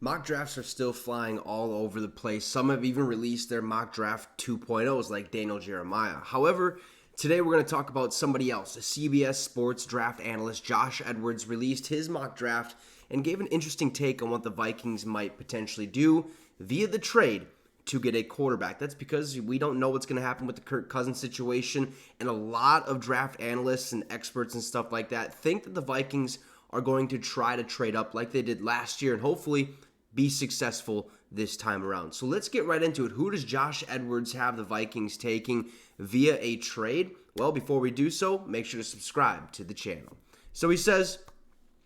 Mock drafts are still flying all over the place. Some have even released their mock draft 2.0s like Daniel Jeremiah. However, today we're going to talk about somebody else. A CBS Sports draft analyst, Josh Edwards, released his mock draft and gave an interesting take on what the Vikings might potentially do via the trade to get a quarterback. That's because we don't know what's going to happen with the Kirk Cousins situation, and a lot of draft analysts and experts and stuff like that think that the Vikings are going to try to trade up like they did last year and hopefully be successful this time around. So let's get right into it. Who does Josh Edwards have the Vikings taking via a trade? Well, before we do so, make sure to subscribe to the channel. So he says,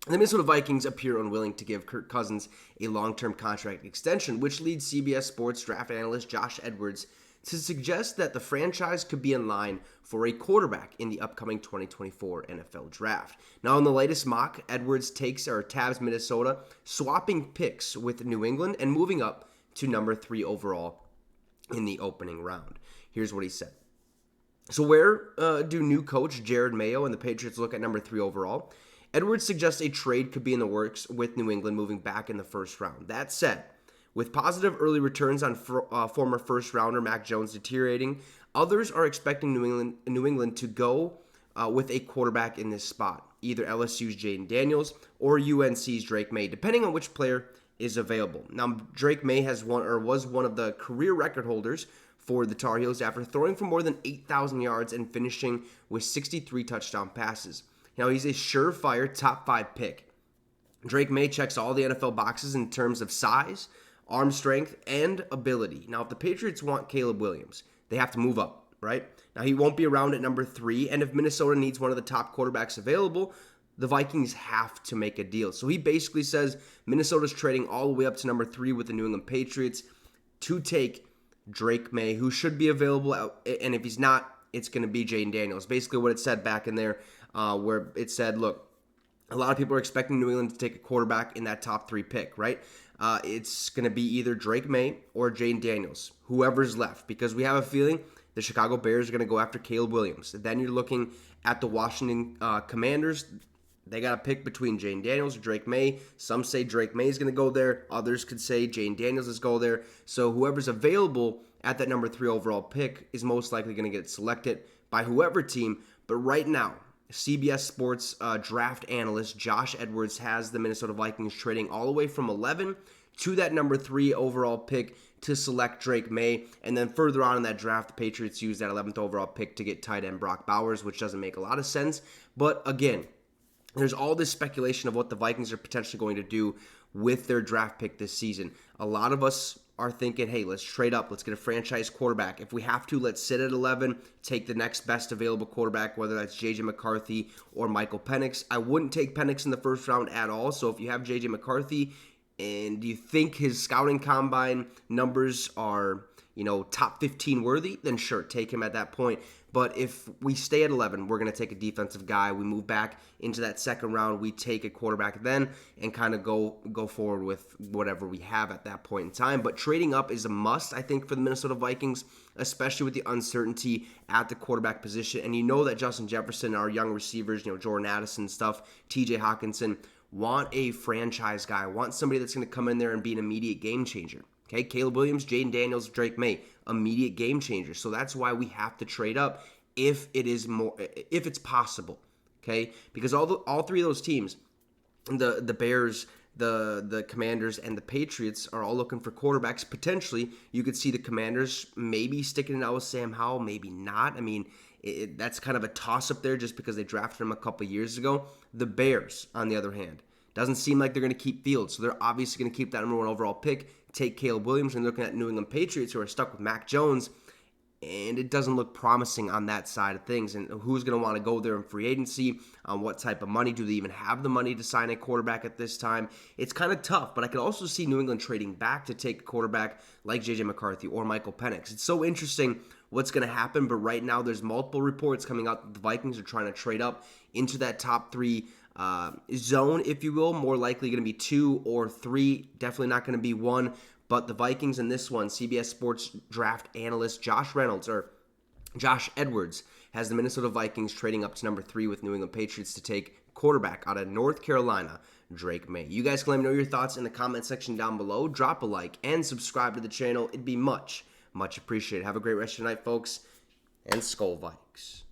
the Minnesota Vikings appear unwilling to give Kirk Cousins a long-term contract extension, which leads CBS Sports draft analyst Josh Edwards to suggest that the franchise could be in line for a quarterback in the upcoming 2024 NFL Draft. Now, in the latest mock, Edwards tabs Minnesota, swapping picks with New England and moving up to number 3 overall in the opening round. Here's what he said. So where do new coach Drake Maye and the Patriots look at number 3 overall? Edwards suggests a trade could be in the works with New England moving back in the first round. That said, with positive early returns on former first-rounder Mac Jones deteriorating, others are expecting New England to go with a quarterback in this spot, either LSU's Jaden Daniels or UNC's Drake Maye, depending on which player is available. Now, Drake Maye was one of the career record holders for the Tar Heels after throwing for more than 8,000 yards and finishing with 63 touchdown passes. Now, he's a surefire top 5 pick. Drake Maye checks all the NFL boxes in terms of size, arm strength, and ability. Now, if the Patriots want Caleb Williams, they have to move up, right? Now, he won't be around at number 3, and if Minnesota needs one of the top quarterbacks available, the Vikings have to make a deal. So he basically says Minnesota's trading all the way up to number 3 with the New England Patriots to take Drake Maye, who should be available, and if he's not, it's going to be Jaden Daniels. Basically what it said back in there, where it said, look, a lot of people are expecting New England to take a quarterback in that top 3 pick, right? It's going to be either Drake Maye or Jaden Daniels, whoever's left, because we have a feeling the Chicago Bears are going to go after Caleb Williams. Then you're looking at the Washington Commanders. They got to pick between Jaden Daniels or Drake Maye. Some say Drake Maye is going to go there. Others could say Jaden Daniels is go there. So whoever's available at that number 3 overall pick is most likely going to get selected by whoever team. But right now, CBS Sports draft analyst Josh Edwards has the Minnesota Vikings trading all the way from 11 to that number 3 overall pick to select Drake Maye. And then further on in that draft, the Patriots used that 11th overall pick to get tight end Brock Bowers, which doesn't make a lot of sense. But again, there's all this speculation of what the Vikings are potentially going to do with their draft pick this season. A lot of us are thinking, hey, let's trade up. Let's get a franchise quarterback. If we have to, let's sit at 11, take the next best available quarterback, whether that's J.J. McCarthy or Michael Penix. I wouldn't take Penix in the first round at all. So if you have J.J. McCarthy and you think his scouting combine numbers are, top 15 worthy, then sure, take him at that point. But if we stay at 11, we're going to take a defensive guy. We move back into that second round. We take a quarterback then and kind of go forward with whatever we have at that point in time. But trading up is a must, I think, for the Minnesota Vikings, especially with the uncertainty at the quarterback position. And you know that Justin Jefferson, our young receivers, Jordan Addison stuff, TJ Hawkinson, want a franchise guy, want somebody that's going to come in there and be an immediate game changer. Okay, Caleb Williams, Jaden Daniels, Drake Maye, immediate game changer. So that's why we have to trade up if it's possible. Okay, because all 3 of those teams, the Bears, the Commanders, and the Patriots are all looking for quarterbacks. Potentially, you could see the Commanders maybe sticking it out with Sam Howell, maybe not. I mean, that's kind of a toss-up there just because they drafted him a couple years ago. The Bears, on the other hand, doesn't seem like they're going to keep Fields, so they're obviously going to keep that number 1 overall pick, take Caleb Williams, and looking at New England Patriots who are stuck with Mac Jones, and it doesn't look promising on that side of things. And who's going to want to go there in free agency? What type of money? Do they even have the money to sign a quarterback at this time? It's kind of tough, but I could also see New England trading back to take a quarterback like J.J. McCarthy or Michael Penix. It's so interesting what's going to happen, but right now there's multiple reports coming out that the Vikings are trying to trade up into that top 3 zone, if you will. More likely going to be 2 or 3, definitely not going to be 1. But the Vikings in this one, CBS Sports draft analyst Josh Edwards has the Minnesota Vikings trading up to number 3 with New England Patriots to take quarterback out of North Carolina, Drake Maye. You guys can let me know your thoughts in the comment section down below. Drop a like and subscribe to the channel. It'd be much appreciated. Have a great rest of your night, folks, and Skol Vikes.